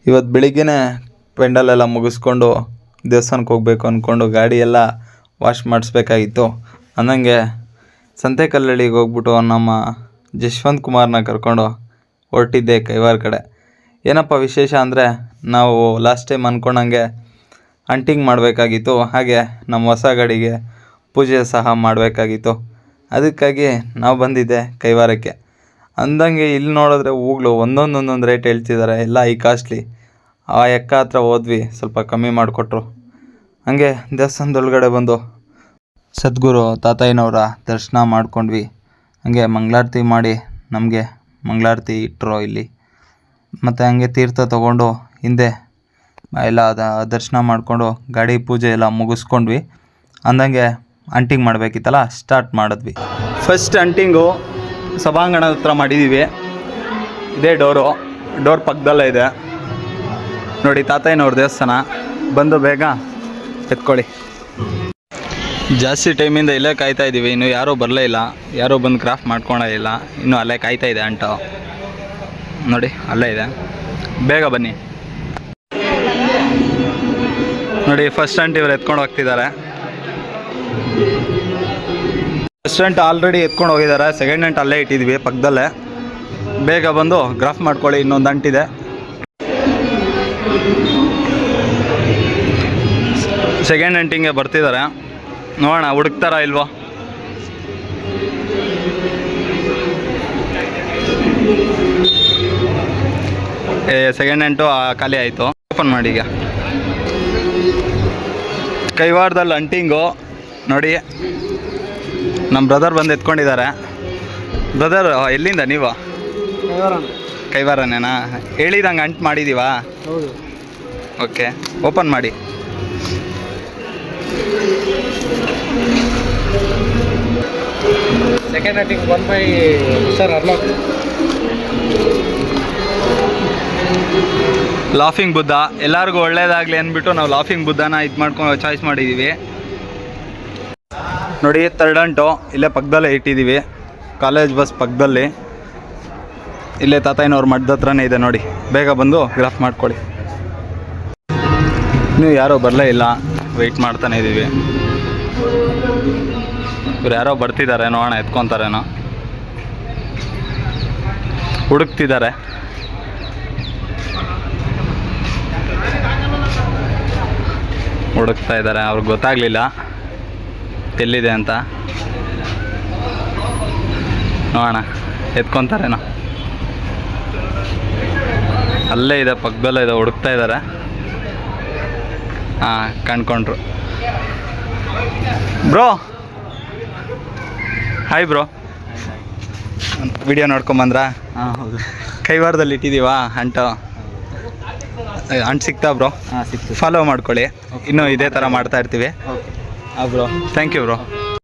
ಇವತ್ತು ಬೆಳಿಗ್ಗೆನೇ ಪೆಂಡಲೆಲ್ಲ ಮುಗಿಸ್ಕೊಂಡು ದೇವಸ್ಥಾನಕ್ಕೆ ಹೋಗಬೇಕು ಅಂದ್ಕೊಂಡು ಗಾಡಿ ಎಲ್ಲ ವಾಶ್ ಮಾಡಿಸ್ಬೇಕಾಗಿತ್ತು. ಅಂದಂಗೆ ಸಂತೆಕಲ್ಲಳ್ಳಿಗೆ ಹೋಗ್ಬಿಟ್ಟು ನಮ್ಮ ಜಶ್ವಂತ್ ಕುಮಾರ್ನ ಕರ್ಕೊಂಡು ಹೊರಟಿದ್ದೆ ಕೈವಾರ ಕಡೆ. ಏನಪ್ಪ ವಿಶೇಷ ಅಂದರೆ, ನಾವು ಲಾಸ್ಟ್ ಟೈಮ್ ಅಂದ್ಕೊಂಡಂಗೆ ಅಂಟಿಂಗ್ ಮಾಡಬೇಕಾಗಿತ್ತು, ಹಾಗೆ ನಮ್ಮ ಹೊಸ ಗಾಡಿಗೆ ಪೂಜೆ ಸಹ ಮಾಡಬೇಕಾಗಿತ್ತು. ಅದಕ್ಕಾಗಿ ನಾವು ಬಂದಿದ್ದೆ ಕೈವಾರಕ್ಕೆ. ಅಂದಂಗೆ ಇಲ್ಲಿ ನೋಡಿದ್ರೆ ಹೂಗಳು ಒಂದೊಂದು ರೇಟ್ ಹೇಳ್ತಿದ್ದಾರೆ, ಎಲ್ಲ ಈ ಕಾಸ್ಟ್ಲಿ. ಆ ಎಕ್ಕ ಹತ್ರ ಹೋದ್ವಿ, ಸ್ವಲ್ಪ ಕಮ್ಮಿ ಮಾಡಿಕೊಟ್ರು. ಹಾಗೆ ದೇವಸ್ಥಾನದೊಳಗಡೆ ಬಂದು ಸದ್ಗುರು ತಾತಯ್ಯನವರ ದರ್ಶನ ಮಾಡ್ಕೊಂಡ್ವಿ. ಹಾಗೆ ಮಂಗಳಾರತಿ ಮಾಡಿ ನಮಗೆ ಮಂಗಳಾರತಿ ಇಟ್ಟರು ಇಲ್ಲಿ. ಮತ್ತು ಹಂಗೆ ತೀರ್ಥ ತೊಗೊಂಡು ಹಿಂದೆ ಎಲ್ಲ ದರ್ಶನ ಮಾಡಿಕೊಂಡು ಗಾಡಿ ಪೂಜೆ ಎಲ್ಲ ಮುಗಿಸ್ಕೊಂಡ್ವಿ. ಅಂದಂಗೆ ಅಂಟಿಂಗ್ ಮಾಡಬೇಕಿತ್ತಲ್ಲ, ಸ್ಟಾರ್ಟ್ ಮಾಡಿದ್ವಿ. ಫಸ್ಟ್ ಅಂಟಿಂಗು ಸಭಾಂಗಣದ ಹತ್ರ ಮಾಡಿದ್ದೀವಿ. ಇದೇ ಡೋರ್ ಪಕ್ಕದಲ್ಲೇ ಇದೆ ನೋಡಿ, ತಾತಯ್ಯನವ್ರ ದೇವಸ್ಥಾನ. ಬಂದು ಬೇಗ ಎತ್ಕೊಳ್ಳಿ. ಜಾಸ್ತಿ ಟೈಮಿಂದ ಇಲ್ಲೇ ಕಾಯ್ತಾ ಇದ್ದೀವಿ, ಇನ್ನೂ ಯಾರೂ ಬರಲೇ ಇಲ್ಲ, ಯಾರೂ ಬಂದು ಕ್ರಾಫ್ಟ್ ಮಾಡ್ಕೊಳ್ಳೇ ಇಲ್ಲ. ಇನ್ನೂ ಅಲ್ಲೇ ಕಾಯ್ತಾ ಇದೆ ಅಂಟು ನೋಡಿ, ಅಲ್ಲೇ ಇದೆ, ಬೇಗ ಬನ್ನಿ. ನೋಡಿ ಫಸ್ಟ್ ಅಂಟ್ ಇವರು ಎತ್ಕೊಂಡು ಹೋಗ್ತಿದ್ದಾರೆ. ಫಸ್ಟ್ ಅಂಟ್ ಆಲ್ರೆಡಿ ಎತ್ಕೊಂಡು ಹೋಗಿದ್ದಾರೆ, ಸೆಕೆಂಡ್ ಅಂಟ್ ಅಲ್ಲೇ ಇಟ್ಟಿದ್ವಿ ಪಕ್ಕದಲ್ಲೇ. ಬೇಗ ಬಂದು ಗ್ರಾಫ್ ಮಾಡ್ಕೊಳ್ಳಿ, ಇನ್ನೊಂದು ಅಂಟಿದೆ. ಸೆಕೆಂಡ್ ಅಂಟಿಂಗೆ ಬರ್ತಿದ್ದಾರೆ, ನೋಡೋಣ ಹುಡುಕ್ತಾರ ಇಲ್ವೋ. ಸೆಕೆಂಡ್ ಅಂಟು ಖಾಲಿ ಆಯಿತು. ಓಪನ್ ಮಾಡಿ ಈಗ. ಕೈವಾರದಲ್ಲಿ ಅಂಟಿಂಗು ನೋಡಿ, ನಮ್ಮ ಬ್ರದರ್ ಬಂದು ಎತ್ಕೊಂಡಿದ್ದಾರೆ. ಬ್ರದರ್ ಎಲ್ಲಿಂದ ನೀವು? ಕೈವಾರನೇನಾ? ಹೇಳಿದಂಗೆ ಅಂಟು ಮಾಡಿದ್ದೀವಾ? ಹೌದು. ಓಕೆ, ಓಪನ್ ಮಾಡಿ. ಸೆಕೆಂಡ್ ಅಂಟಿಂಗ್ 1 by ಸರ್ ಅರ್ಲಾಕ್. ಲಾಫಿಂಗ್ ಬುದ್ಧ ಎಲ್ಲರಿಗೂ ಒಳ್ಳೇದಾಗಲಿ ಅಂದ್ಬಿಟ್ಟು ನಾವು ಲಾಫಿಂಗ್ ಬುದ್ಧನ ಇದು ಮಾಡ್ಕೊಂಡು ಚಾಯ್ಸ್ ಮಾಡಿದ್ದೀವಿ. ನೋಡಿ ಥರ್ಡ್ ಅಂಟು ಇಲ್ಲೇ ಪಕ್ಕದಲ್ಲೇ ಇಟ್ಟಿದ್ದೀವಿ, ಕಾಲೇಜ್ ಬಸ್ ಪಕ್ಕದಲ್ಲಿ. ಇಲ್ಲೇ ತಾತಯ್ಯನವ್ರ ಮಠದ ಹತ್ರನೇ ಇದೆ ನೋಡಿ, ಬೇಗ ಬಂದು ಗ್ರಾಫ್ ಮಾಡ್ಕೊಳ್ಳಿ. ನೀವು ಯಾರೋ ಬರಲೇ ಇಲ್ಲ, ವೆಯ್ಟ್ ಮಾಡ್ತಾನೆ ಇದ್ದೀವಿ. ಇವ್ರು ಯಾರೋ ಬರ್ತಿದ್ದಾರೆ, ನೋಡೋಣ ಎತ್ಕೊತಾರೇನೋ. ಹುಡುಕ್ತಿದ್ದಾರೆ. ಹುಡುಕ್ತಾ ಇದ್ದಾರೆ, ಅವ್ರಿಗೆ ಗೊತ್ತಾಗಲಿಲ್ಲ ಎಲ್ಲಿದೆ ಅಂತ. ನೋಡೋಣ ಎತ್ಕೊತಾರೇನೋ. ಅಲ್ಲೇ ಇದೆ, ಪಕ್ಕದಲ್ಲೇ ಇದೆ, ಹುಡುಕ್ತಾ ಇದ್ದಾರೆ. ಹಾಂ, ಕಂಡ್ಕೊಂಡ್ರು. ಬ್ರೋ ಹಾಯ್ ಬ್ರೋ, ವಿಡಿಯೋ ನೋಡ್ಕೊಂಬಂದ್ರಾ? ಹಾಂ ಹೌದು. ಕೈವಾರದಲ್ಲಿ ಇಟ್ಟಿದ್ದೀವಾ ಅಂಟು? ಅಂಟು ಸಿಗ್ತಾ ಬ್ರೋ? ಹಾಂ ಸಿಕ್ತು. ಫಾಲೋ ಮಾಡ್ಕೊಳ್ಳಿ, ಇನ್ನೂ ಇದೇ ಥರ ಮಾಡ್ತಾ ಇರ್ತೀವಿ. ಓಕೆ. ಹಾಂ ಬ್ರೋ, ಥ್ಯಾಂಕ್ ಯು ಬ್ರೋ.